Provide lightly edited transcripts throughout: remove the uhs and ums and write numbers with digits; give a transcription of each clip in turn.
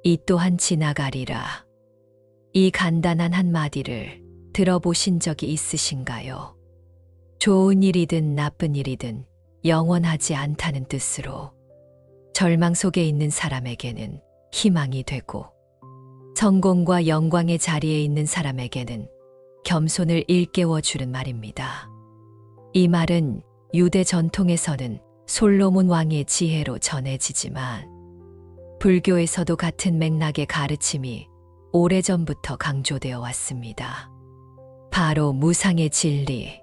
이 또한 지나가리라. 이 간단한 한마디를 들어보신 적이 있으신가요? 좋은 일이든 나쁜 일이든 영원하지 않다는 뜻으로 절망 속에 있는 사람에게는 희망이 되고 성공과 영광의 자리에 있는 사람에게는 겸손을 일깨워 주는 말입니다. 이 말은 유대 전통에서는 솔로몬 왕의 지혜로 전해지지만 불교에서도 같은 맥락의 가르침이 오래전부터 강조되어 왔습니다. 바로 무상의 진리,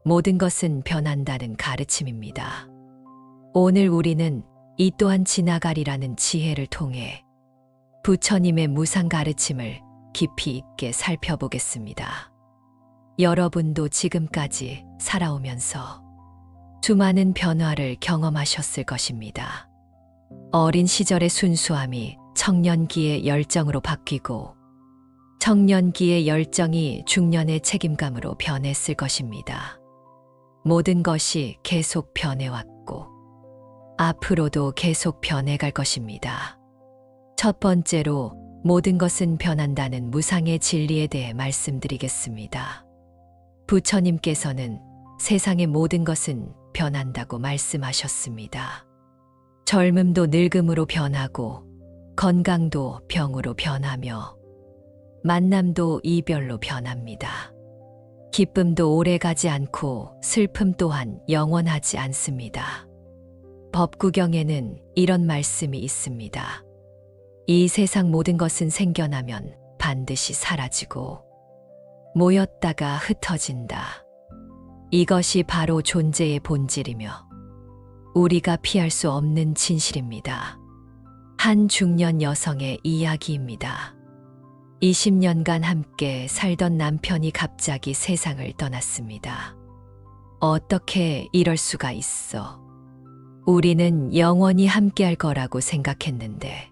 모든 것은 변한다는 가르침입니다. 오늘 우리는 이 또한 지나가리라는 지혜를 통해 부처님의 무상 가르침을 깊이 있게 살펴보겠습니다. 여러분도 지금까지 살아오면서 수많은 변화를 경험하셨을 것입니다. 어린 시절의 순수함이 청년기의 열정으로 바뀌고 청년기의 열정이 중년의 책임감으로 변했을 것입니다. 모든 것이 계속 변해왔고 앞으로도 계속 변해갈 것입니다. 첫 번째로 모든 것은 변한다는 무상의 진리에 대해 말씀드리겠습니다. 부처님께서는 세상의 모든 것은 변한다고 말씀하셨습니다. 젊음도 늙음으로 변하고 건강도 병으로 변하며 만남도 이별로 변합니다. 기쁨도 오래가지 않고 슬픔 또한 영원하지 않습니다. 법구경에는 이런 말씀이 있습니다. 이 세상 모든 것은 생겨나면 반드시 사라지고 모였다가 흩어진다. 이것이 바로 존재의 본질이며 우리가 피할 수 없는 진실입니다. 한 중년 여성의 이야기입니다. 20년간 함께 살던 남편이 갑자기 세상을 떠났습니다. 어떻게 이럴 수가 있어? 우리는 영원히 함께할 거라고 생각했는데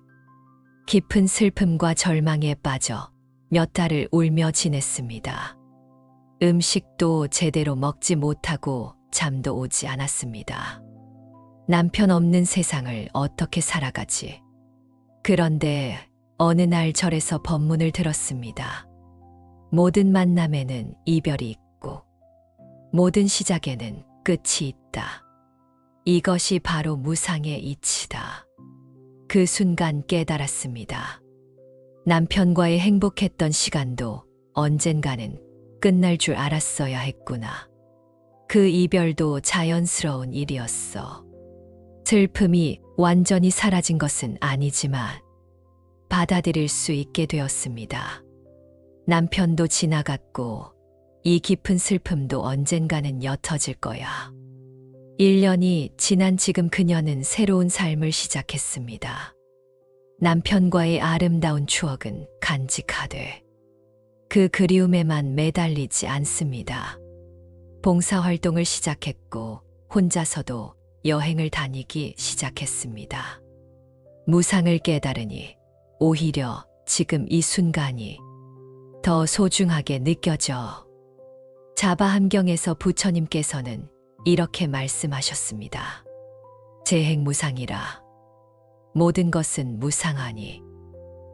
깊은 슬픔과 절망에 빠져 몇 달을 울며 지냈습니다. 음식도 제대로 먹지 못하고 잠도 오지 않았습니다. 남편 없는 세상을 어떻게 살아가지? 그런데 어느 날 절에서 법문을 들었습니다. 모든 만남에는 이별이 있고 모든 시작에는 끝이 있다. 이것이 바로 무상의 이치다. 그 순간 깨달았습니다. 남편과의 행복했던 시간도 언젠가는 끝날 줄 알았어야 했구나. 그 이별도 자연스러운 일이었어. 슬픔이 완전히 사라진 것은 아니지만 받아들일 수 있게 되었습니다. 남편도 지나갔고 이 깊은 슬픔도 언젠가는 옅어질 거야. 1년이 지난 지금 그녀는 새로운 삶을 시작했습니다. 남편과의 아름다운 추억은 간직하되 그 그리움에만 매달리지 않습니다. 봉사활동을 시작했고 혼자서도 여행을 다니기 시작했습니다. 무상을 깨달으니 오히려 지금 이 순간이 더 소중하게 느껴져. 자바함경에서 부처님께서는 이렇게 말씀하셨습니다. 재행무상이라. 모든 것은 무상하니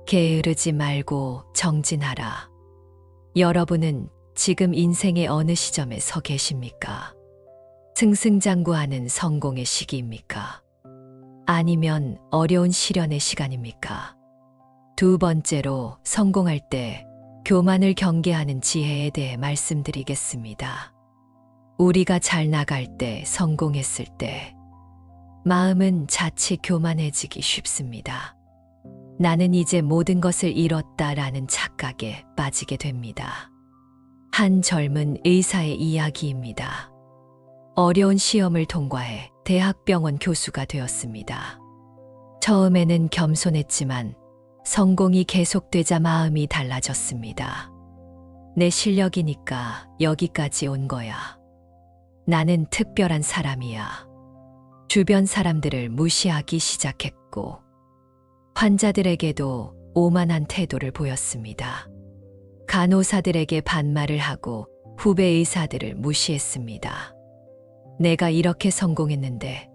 게으르지 말고 정진하라. 여러분은 지금 인생의 어느 시점에 서 계십니까? 승승장구하는 성공의 시기입니까? 아니면 어려운 시련의 시간입니까? 두 번째로 성공할 때 교만을 경계하는 지혜에 대해 말씀드리겠습니다. 우리가 잘 나갈 때, 성공했을 때 마음은 자칫 교만해지기 쉽습니다. 나는 이제 모든 것을 잃었다라는 착각에 빠지게 됩니다. 한 젊은 의사의 이야기입니다. 어려운 시험을 통과해 대학병원 교수가 되었습니다. 처음에는 겸손했지만 성공이 계속되자 마음이 달라졌습니다. 내 실력이니까 여기까지 온 거야. 나는 특별한 사람이야. 주변 사람들을 무시하기 시작했고 환자들에게도 오만한 태도를 보였습니다. 간호사들에게 반말을 하고 후배 의사들을 무시했습니다. 내가 이렇게 성공했는데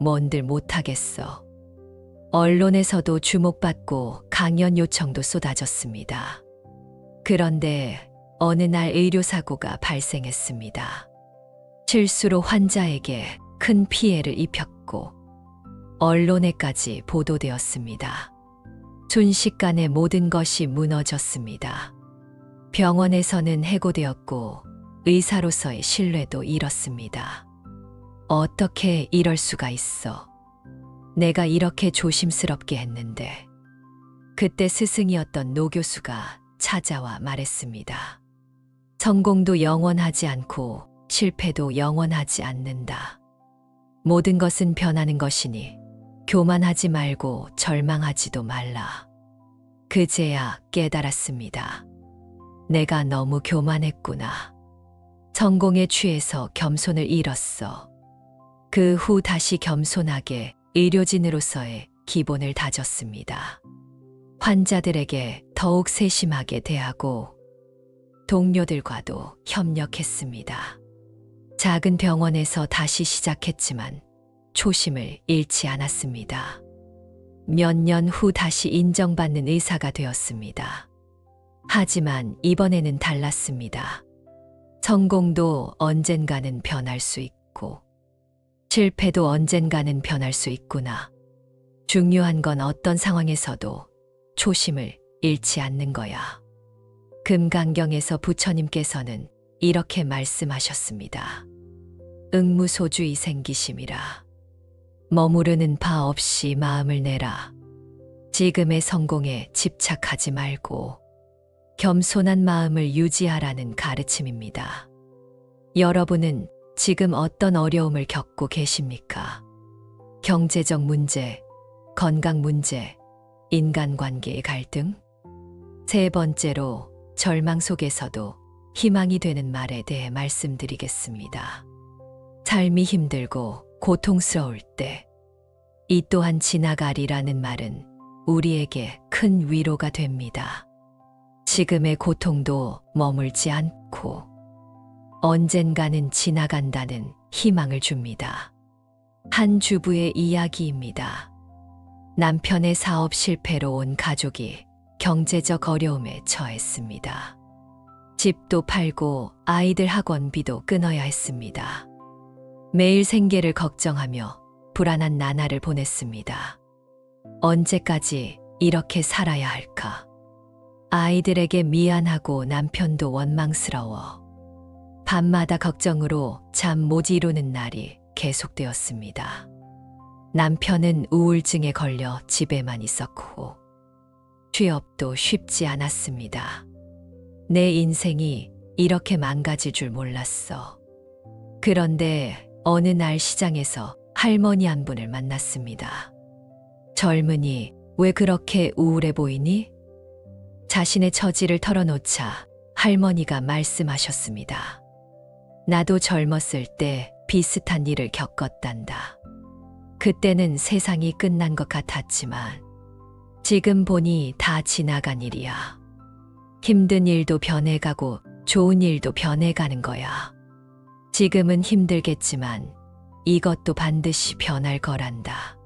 뭔들 못하겠어. 언론에서도 주목받고 강연 요청도 쏟아졌습니다. 그런데 어느 날 의료사고가 발생했습니다. 실수로 환자에게 큰 피해를 입혔고 언론에까지 보도되었습니다. 순식간에 모든 것이 무너졌습니다. 병원에서는 해고되었고 의사로서의 신뢰도 잃었습니다. 어떻게 이럴 수가 있어? 내가 이렇게 조심스럽게 했는데. 그때 스승이었던 노 교수가 찾아와 말했습니다. 성공도 영원하지 않고 실패도 영원하지 않는다. 모든 것은 변하는 것이니 교만하지 말고 절망하지도 말라. 그제야 깨달았습니다. 내가 너무 교만했구나. 성공에 취해서 겸손을 잃었어. 그 후 다시 겸손하게 의료진으로서의 기본을 다졌습니다. 환자들에게 더욱 세심하게 대하고 동료들과도 협력했습니다. 작은 병원에서 다시 시작했지만 초심을 잃지 않았습니다. 몇 년 후 다시 인정받는 의사가 되었습니다. 하지만 이번에는 달랐습니다. 성공도 언젠가는 변할 수 있고 실패도 언젠가는 변할 수 있구나. 중요한 건 어떤 상황에서도 초심을 잃지 않는 거야. 금강경에서 부처님께서는 이렇게 말씀하셨습니다. 응무소주의 생기심이라. 머무르는 바 없이 마음을 내라. 지금의 성공에 집착하지 말고 겸손한 마음을 유지하라는 가르침입니다. 여러분은 지금 어떤 어려움을 겪고 계십니까? 경제적 문제, 건강 문제, 인간관계의 갈등? 세 번째로 절망 속에서도 희망이 되는 말에 대해 말씀드리겠습니다. 삶이 힘들고 고통스러울 때 이 또한 지나가리라는 말은 우리에게 큰 위로가 됩니다. 지금의 고통도 머물지 않고 언젠가는 지나간다는 희망을 줍니다. 한 주부의 이야기입니다. 남편의 사업 실패로 온 가족이 경제적 어려움에 처했습니다. 집도 팔고 아이들 학원비도 끊어야 했습니다. 매일 생계를 걱정하며 불안한 나날을 보냈습니다. 언제까지 이렇게 살아야 할까? 아이들에게 미안하고 남편도 원망스러워. 밤마다 걱정으로 잠 못 이루는 날이 계속되었습니다. 남편은 우울증에 걸려 집에만 있었고 취업도 쉽지 않았습니다. 내 인생이 이렇게 망가질 줄 몰랐어. 그런데 어느 날 시장에서 할머니 한 분을 만났습니다. 젊은이, 왜 그렇게 우울해 보이니? 자신의 처지를 털어놓자 할머니가 말씀하셨습니다. 나도 젊었을 때 비슷한 일을 겪었단다. 그때는 세상이 끝난 것 같았지만 지금 보니 다 지나간 일이야. 힘든 일도 변해가고 좋은 일도 변해가는 거야. 지금은 힘들겠지만 이것도 반드시 변할 거란다.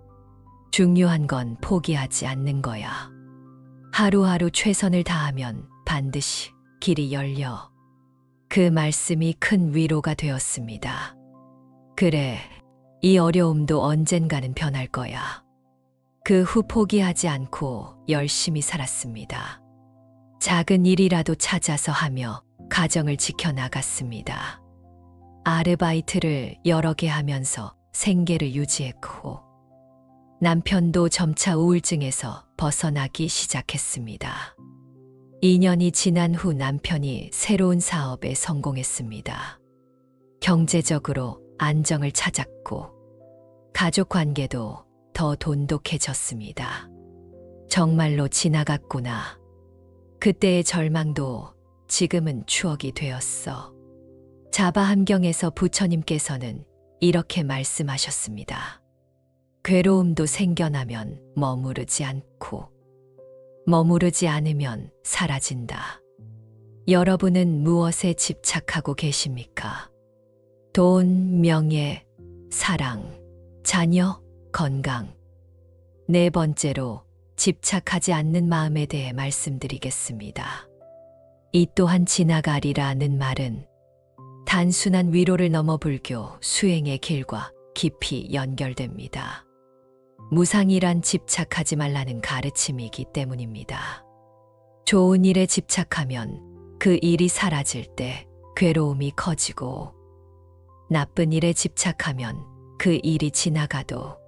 중요한 건 포기하지 않는 거야. 하루하루 최선을 다하면 반드시 길이 열려. 그 말씀이 큰 위로가 되었습니다. 그래, 이 어려움도 언젠가는 변할 거야. 그 후 포기하지 않고 열심히 살았습니다. 작은 일이라도 찾아서 하며 가정을 지켜나갔습니다. 아르바이트를 여러 개 하면서 생계를 유지했고 남편도 점차 우울증에서 벗어나기 시작했습니다. 2년이 지난 후 남편이 새로운 사업에 성공했습니다. 경제적으로 안정을 찾았고 가족 관계도 더 돈독해졌습니다. 정말로 지나갔구나. 그때의 절망도 지금은 추억이 되었어. 자바 함경에서 부처님께서는 이렇게 말씀하셨습니다. 괴로움도 생겨나면 머무르지 않고 머무르지 않으면 사라진다. 여러분은 무엇에 집착하고 계십니까? 돈, 명예, 사랑, 자녀, 건강. 네 번째로 집착하지 않는 마음에 대해 말씀드리겠습니다. 이 또한 지나가리라는 말은 단순한 위로를 넘어 불교 수행의 길과 깊이 연결됩니다. 무상이란 집착하지 말라는 가르침이기 때문입니다. 좋은 일에 집착하면 그 일이 사라질 때 괴로움이 커지고, 나쁜 일에 집착하면 그 일이 지나가도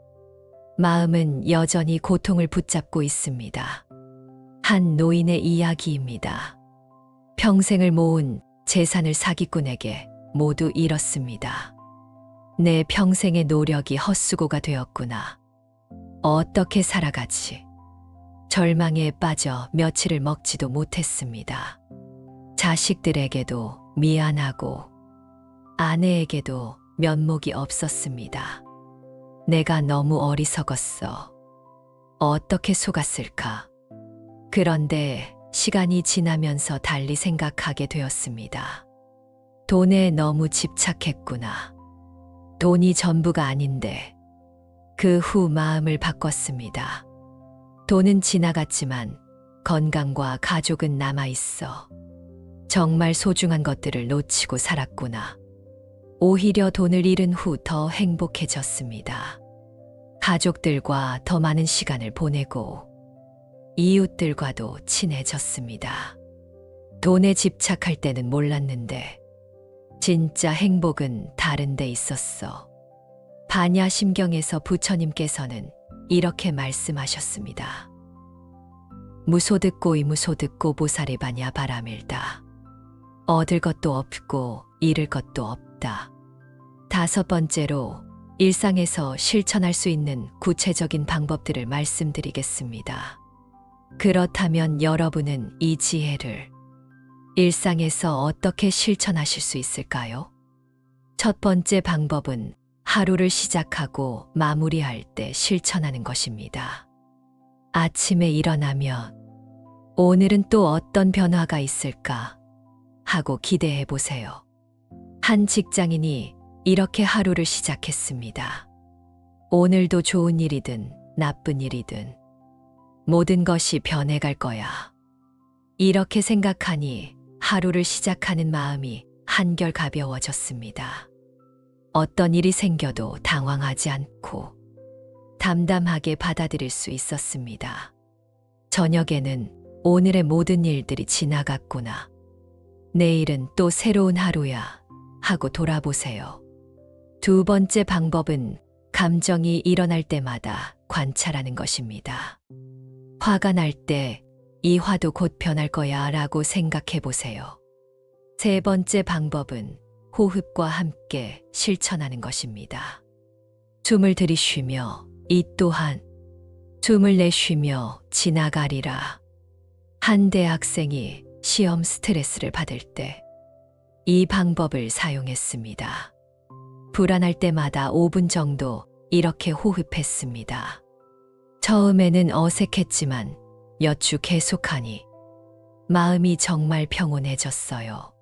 마음은 여전히 고통을 붙잡고 있습니다. 한 노인의 이야기입니다. 평생을 모은 재산을 사기꾼에게 모두 잃었습니다. 내 평생의 노력이 헛수고가 되었구나. 어떻게 살아가지? 절망에 빠져 며칠을 먹지도 못했습니다. 자식들에게도 미안하고 아내에게도 면목이 없었습니다. 내가 너무 어리석었어. 어떻게 속았을까? 그런데 시간이 지나면서 달리 생각하게 되었습니다. 돈에 너무 집착했구나. 돈이 전부가 아닌데. 그 후 마음을 바꿨습니다. 돈은 지나갔지만 건강과 가족은 남아있어. 정말 소중한 것들을 놓치고 살았구나. 오히려 돈을 잃은 후 더 행복해졌습니다. 가족들과 더 많은 시간을 보내고 이웃들과도 친해졌습니다. 돈에 집착할 때는 몰랐는데 진짜 행복은 다른 데 있었어. 반야심경에서 부처님께서는 이렇게 말씀하셨습니다. 무소득고 이무소득고 보살이 반야 바라밀다. 얻을 것도 없고 잃을 것도 없다. 다섯 번째로 일상에서 실천할 수 있는 구체적인 방법들을 말씀드리겠습니다. 그렇다면 여러분은 이 지혜를 일상에서 어떻게 실천하실 수 있을까요? 첫 번째 방법은 하루를 시작하고 마무리할 때 실천하는 것입니다. 아침에 일어나면 오늘은 또 어떤 변화가 있을까 하고 기대해 보세요. 한 직장인이 이렇게 하루를 시작했습니다. 오늘도 좋은 일이든 나쁜 일이든 모든 것이 변해갈 거야. 이렇게 생각하니 하루를 시작하는 마음이 한결 가벼워졌습니다. 어떤 일이 생겨도 당황하지 않고 담담하게 받아들일 수 있었습니다. 저녁에는 오늘의 모든 일들이 지나갔구나. 내일은 또 새로운 하루야 하고 돌아보세요. 두 번째 방법은 감정이 일어날 때마다 관찰하는 것입니다. 화가 날 때 이 화도 곧 변할 거야 라고 생각해 보세요. 세 번째 방법은 호흡과 함께 실천하는 것입니다. 숨을 들이쉬며 이 또한 숨을 내쉬며 지나가리라. 한 대학생이 시험 스트레스를 받을 때 이 방법을 사용했습니다. 불안할 때마다 5분 정도 이렇게 호흡했습니다. 처음에는 어색했지만 몇 주 계속하니 마음이 정말 평온해졌어요.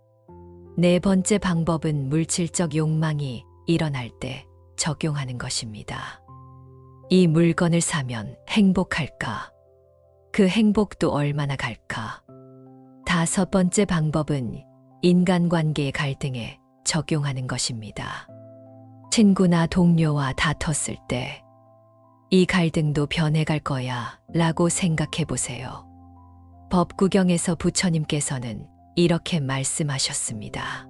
네 번째 방법은 물질적 욕망이 일어날 때 적용하는 것입니다. 이 물건을 사면 행복할까? 그 행복도 얼마나 갈까? 다섯 번째 방법은 인간관계의 갈등에 적용하는 것입니다. 친구나 동료와 다퉜을 때 이 갈등도 변해갈 거야 라고 생각해 보세요. 법구경에서 부처님께서는 이렇게 말씀하셨습니다.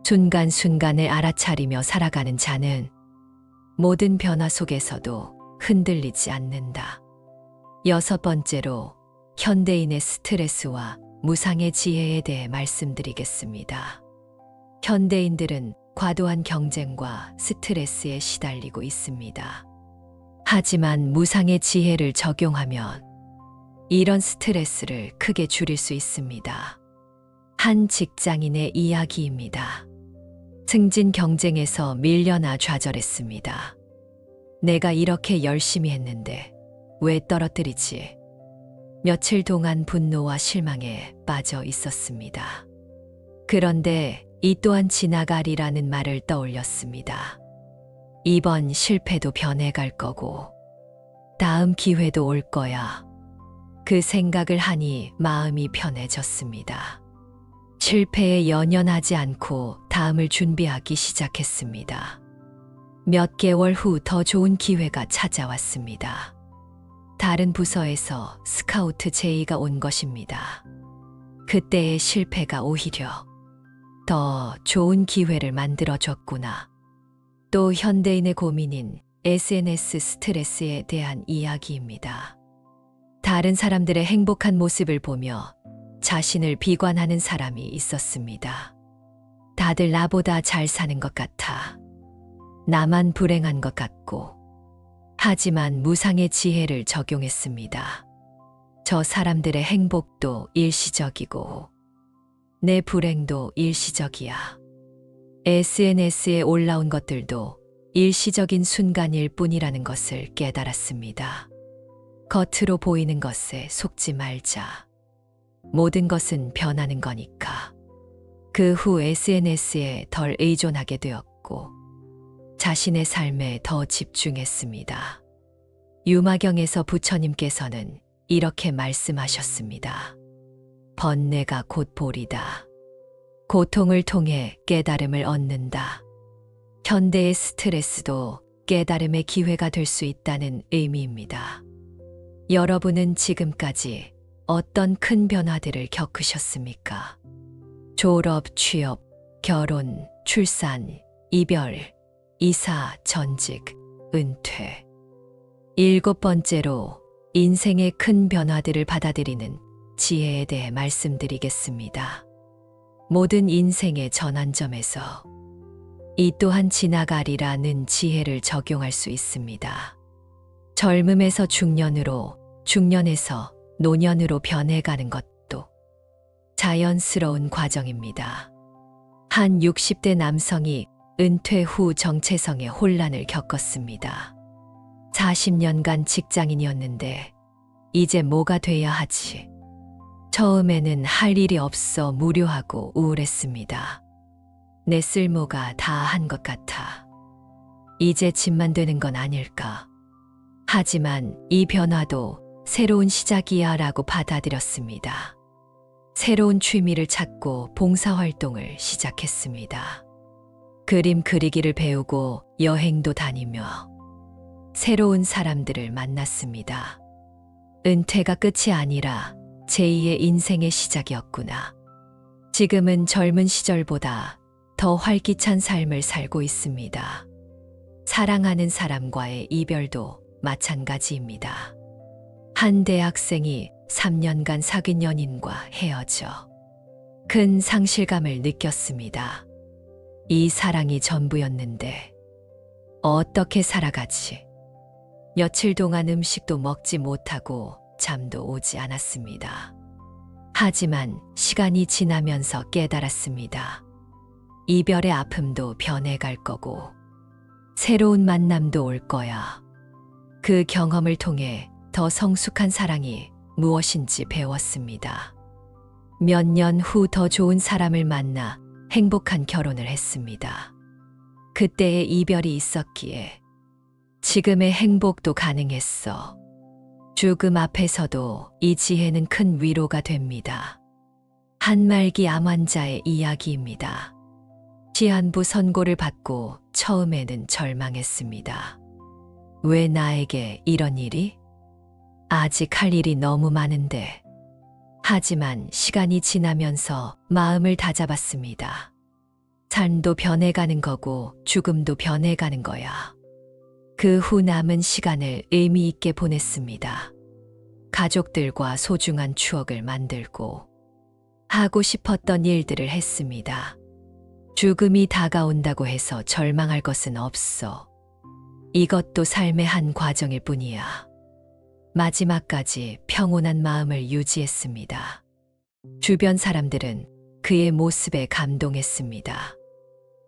순간순간을 알아차리며 살아가는 자는 모든 변화 속에서도 흔들리지 않는다. 여섯 번째로 현대인의 스트레스와 무상의 지혜에 대해 말씀드리겠습니다. 현대인들은 과도한 경쟁과 스트레스에 시달리고 있습니다. 하지만 무상의 지혜를 적용하면 이런 스트레스를 크게 줄일 수 있습니다. 한 직장인의 이야기입니다. 승진 경쟁에서 밀려나 좌절했습니다. 내가 이렇게 열심히 했는데 왜 떨어뜨리지? 며칠 동안 분노와 실망에 빠져 있었습니다. 그런데 이 또한 지나가리라는 말을 떠올렸습니다. 이번 실패도 변해갈 거고 다음 기회도 올 거야. 그 생각을 하니 마음이 편해졌습니다. 실패에 연연하지 않고 다음을 준비하기 시작했습니다. 몇 개월 후 더 좋은 기회가 찾아왔습니다. 다른 부서에서 스카우트 제의가 온 것입니다. 그때의 실패가 오히려 더 좋은 기회를 만들어줬구나. 또 현대인의 고민인 SNS 스트레스에 대한 이야기입니다. 다른 사람들의 행복한 모습을 보며 자신을 비관하는 사람이 있었습니다. 다들 나보다 잘 사는 것 같아. 나만 불행한 것 같고. 하지만 무상의 지혜를 적용했습니다. 저 사람들의 행복도 일시적이고 내 불행도 일시적이야. SNS에 올라온 것들도 일시적인 순간일 뿐이라는 것을 깨달았습니다. 겉으로 보이는 것에 속지 말자. 모든 것은 변하는 거니까. 그 후 SNS에 덜 의존하게 되었고 자신의 삶에 더 집중했습니다. 유마경에서 부처님께서는 이렇게 말씀하셨습니다. 번뇌가 곧 보리다. 고통을 통해 깨달음을 얻는다. 현대의 스트레스도 깨달음의 기회가 될 수 있다는 의미입니다. 여러분은 지금까지 어떤 큰 변화들을 겪으셨습니까? 졸업, 취업, 결혼, 출산, 이별, 이사, 전직, 은퇴. 7번째로 인생의 큰 변화들을 받아들이는 지혜에 대해 말씀드리겠습니다. 모든 인생의 전환점에서 이 또한 지나가리라는 지혜를 적용할 수 있습니다. 젊음에서 중년으로, 중년에서 노년으로 변해가는 것도 자연스러운 과정입니다. 한 60대 남성이 은퇴 후 정체성의 혼란을 겪었습니다. 40년간 직장인이었는데 이제 뭐가 돼야 하지? 처음에는 할 일이 없어 무료하고 우울했습니다. 내 쓸모가 다 한 것 같아. 이제 집만 되는 건 아닐까? 하지만 이 변화도 새로운 시작이야 라고 받아들였습니다. 새로운 취미를 찾고 봉사활동을 시작했습니다. 그림 그리기를 배우고 여행도 다니며 새로운 사람들을 만났습니다. 은퇴가 끝이 아니라 제2의 인생의 시작이었구나. 지금은 젊은 시절보다 더 활기찬 삶을 살고 있습니다. 사랑하는 사람과의 이별도 마찬가지입니다. 한 대학생이 3년간 사귄 연인과 헤어져 큰 상실감을 느꼈습니다. 이 사랑이 전부였는데 어떻게 살아가지? 며칠 동안 음식도 먹지 못하고 잠도 오지 않았습니다. 하지만 시간이 지나면서 깨달았습니다. 이별의 아픔도 변해갈 거고 새로운 만남도 올 거야. 그 경험을 통해 더 성숙한 사랑이 무엇인지 배웠습니다. 몇 년 후 더 좋은 사람을 만나 행복한 결혼을 했습니다. 그때의 이별이 있었기에 지금의 행복도 가능했어. 죽음 앞에서도 이 지혜는 큰 위로가 됩니다. 한말기 암 환자의 이야기입니다. 시한부 선고를 받고 처음에는 절망했습니다. 왜 나에게 이런 일이? 아직 할 일이 너무 많은데. 하지만 시간이 지나면서 마음을 다잡았습니다. 삶도 변해가는 거고 죽음도 변해가는 거야. 그 후 남은 시간을 의미 있게 보냈습니다. 가족들과 소중한 추억을 만들고 하고 싶었던 일들을 했습니다. 죽음이 다가온다고 해서 절망할 것은 없어. 이것도 삶의 한 과정일 뿐이야. 마지막까지 평온한 마음을 유지했습니다. 주변 사람들은 그의 모습에 감동했습니다.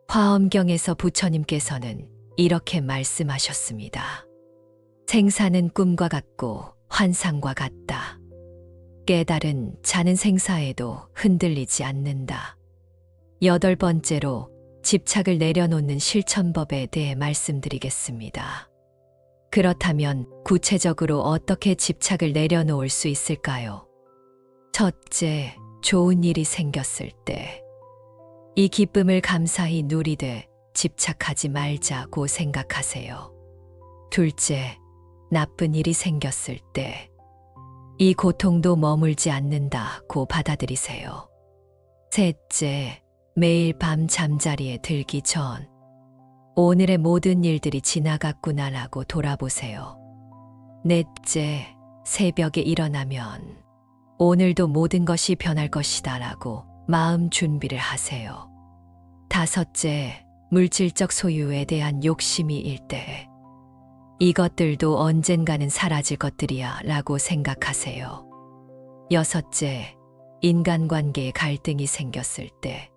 화엄경에서 부처님께서는 이렇게 말씀하셨습니다. 생사는 꿈과 같고 환상과 같다. 깨달은 자는 생사에도 흔들리지 않는다. 8번째로 집착을 내려놓는 실천법에 대해 말씀드리겠습니다. 그렇다면 구체적으로 어떻게 집착을 내려놓을 수 있을까요? 첫째, 좋은 일이 생겼을 때. 이 기쁨을 감사히 누리되 집착하지 말자고 생각하세요. 둘째, 나쁜 일이 생겼을 때. 이 고통도 머물지 않는다고 받아들이세요. 셋째, 매일 밤 잠자리에 들기 전 오늘의 모든 일들이 지나갔구나라고 돌아보세요. 넷째, 새벽에 일어나면 오늘도 모든 것이 변할 것이다라고 마음 준비를 하세요. 다섯째, 물질적 소유에 대한 욕심이 일 때 이것들도 언젠가는 사라질 것들이야 라고 생각하세요. 여섯째, 인간관계에 갈등이 생겼을 때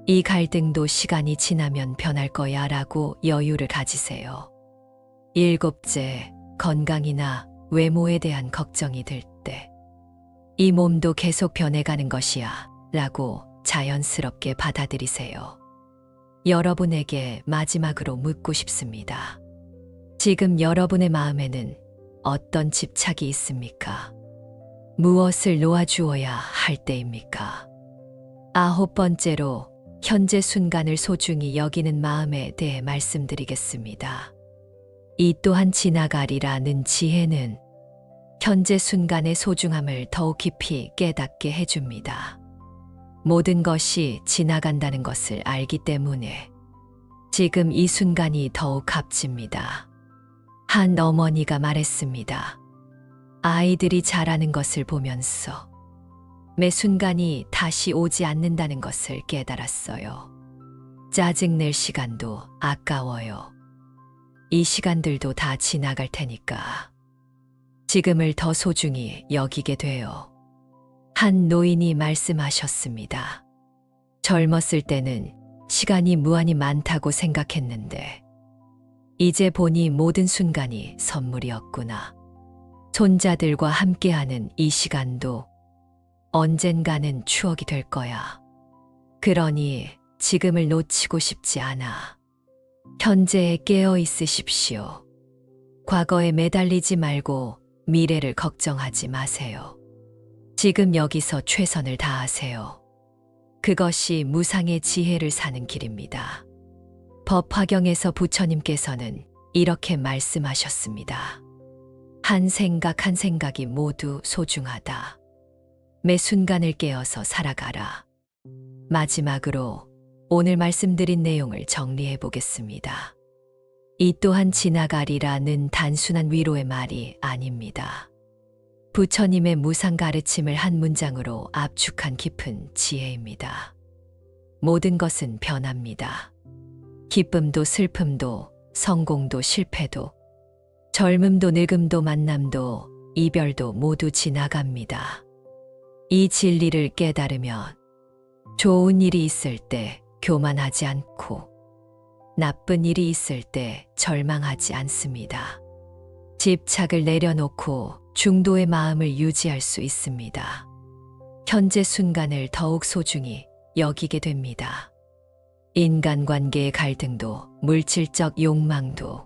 이 갈등도 시간이 지나면 변할 거야 라고 여유를 가지세요. 일곱째, 건강이나 외모에 대한 걱정이 들 때 이 몸도 계속 변해가는 것이야 라고 자연스럽게 받아들이세요. 여러분에게 마지막으로 묻고 싶습니다. 지금 여러분의 마음에는 어떤 집착이 있습니까? 무엇을 놓아주어야 할 때입니까? 아홉 번째로 현재 순간을 소중히 여기는 마음에 대해 말씀드리겠습니다. 이 또한 지나가리라는 지혜는 현재 순간의 소중함을 더욱 깊이 깨닫게 해줍니다. 모든 것이 지나간다는 것을 알기 때문에 지금 이 순간이 더욱 값집니다. 한 어머니가 말했습니다. 아이들이 자라는 것을 보면서 매 순간이 다시 오지 않는다는 것을 깨달았어요. 짜증낼 시간도 아까워요. 이 시간들도 다 지나갈 테니까 지금을 더 소중히 여기게 돼요. 한 노인이 말씀하셨습니다. 젊었을 때는 시간이 무한히 많다고 생각했는데 이제 보니 모든 순간이 선물이었구나. 손자들과 함께하는 이 시간도 언젠가는 추억이 될 거야. 그러니 지금을 놓치고 싶지 않아. 현재에 깨어 있으십시오. 과거에 매달리지 말고 미래를 걱정하지 마세요. 지금 여기서 최선을 다하세요. 그것이 무상의 지혜를 사는 길입니다. 법화경에서 부처님께서는 이렇게 말씀하셨습니다. 한 생각 한 생각이 모두 소중하다. 매 순간을 깨어서 살아가라. 마지막으로 오늘 말씀드린 내용을 정리해 보겠습니다. 이 또한 지나가리라는 단순한 위로의 말이 아닙니다. 부처님의 무상 가르침을 한 문장으로 압축한 깊은 지혜입니다. 모든 것은 변합니다. 기쁨도 슬픔도 성공도 실패도 젊음도 늙음도 만남도 이별도 모두 지나갑니다. 이 진리를 깨달으면 좋은 일이 있을 때 교만하지 않고 나쁜 일이 있을 때 절망하지 않습니다. 집착을 내려놓고 중도의 마음을 유지할 수 있습니다. 현재 순간을 더욱 소중히 여기게 됩니다. 인간관계의 갈등도 물질적 욕망도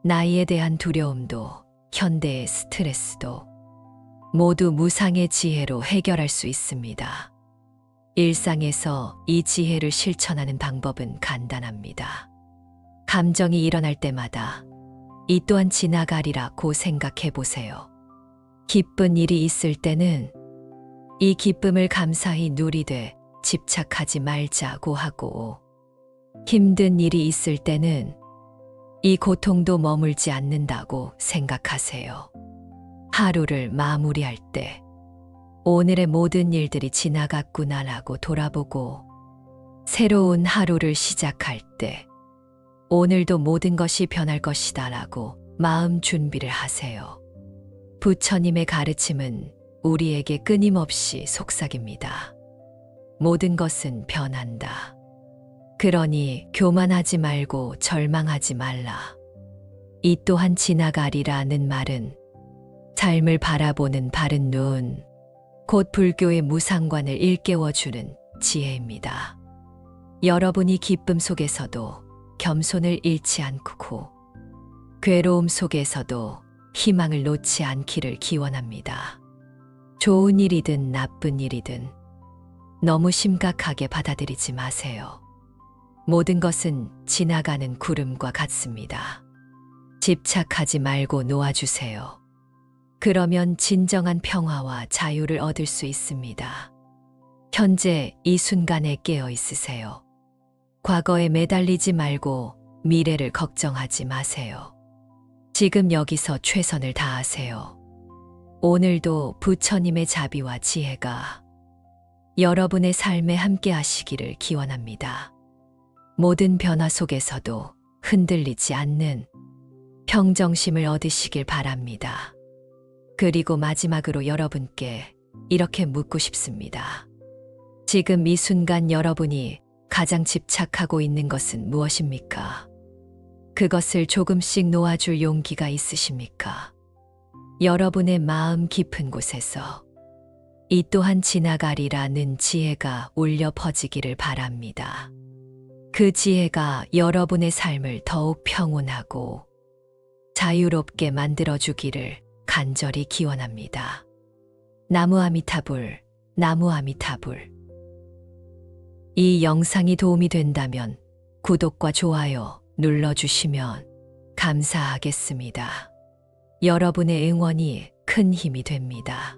나이에 대한 두려움도 현대의 스트레스도 모두 무상의 지혜로 해결할 수 있습니다. 일상에서 이 지혜를 실천하는 방법은 간단합니다. 감정이 일어날 때마다 이 또한 지나가리라고 생각해 보세요. 기쁜 일이 있을 때는 이 기쁨을 감사히 누리되 집착하지 말자고 하고, 힘든 일이 있을 때는 이 고통도 머물지 않는다고 생각하세요. 하루를 마무리할 때 오늘의 모든 일들이 지나갔구나라고 돌아보고, 새로운 하루를 시작할 때 오늘도 모든 것이 변할 것이다라고 마음 준비를 하세요. 부처님의 가르침은 우리에게 끊임없이 속삭입니다. 모든 것은 변한다. 그러니 교만하지 말고 절망하지 말라. 이 또한 지나가리라는 말은 삶을 바라보는 바른 눈, 곧 불교의 무상관을 일깨워주는 지혜입니다. 여러분이 기쁨 속에서도 겸손을 잃지 않고 괴로움 속에서도 희망을 놓지 않기를 기원합니다. 좋은 일이든 나쁜 일이든 너무 심각하게 받아들이지 마세요. 모든 것은 지나가는 구름과 같습니다. 집착하지 말고 놓아주세요. 그러면 진정한 평화와 자유를 얻을 수 있습니다. 현재 이 순간에 깨어 있으세요. 과거에 매달리지 말고 미래를 걱정하지 마세요. 지금 여기서 최선을 다하세요. 오늘도 부처님의 자비와 지혜가 여러분의 삶에 함께 하시기를 기원합니다. 모든 변화 속에서도 흔들리지 않는 평정심을 얻으시길 바랍니다. 그리고 마지막으로 여러분께 이렇게 묻고 싶습니다. 지금 이 순간 여러분이 가장 집착하고 있는 것은 무엇입니까? 그것을 조금씩 놓아줄 용기가 있으십니까? 여러분의 마음 깊은 곳에서 이 또한 지나가리라는 지혜가 울려 퍼지기를 바랍니다. 그 지혜가 여러분의 삶을 더욱 평온하고 자유롭게 만들어주기를 간절히 기원합니다. 나무 아미타불, 나무 아미타불. 이 영상이 도움이 된다면 구독과 좋아요 눌러주시면 감사하겠습니다. 여러분의 응원이 큰 힘이 됩니다.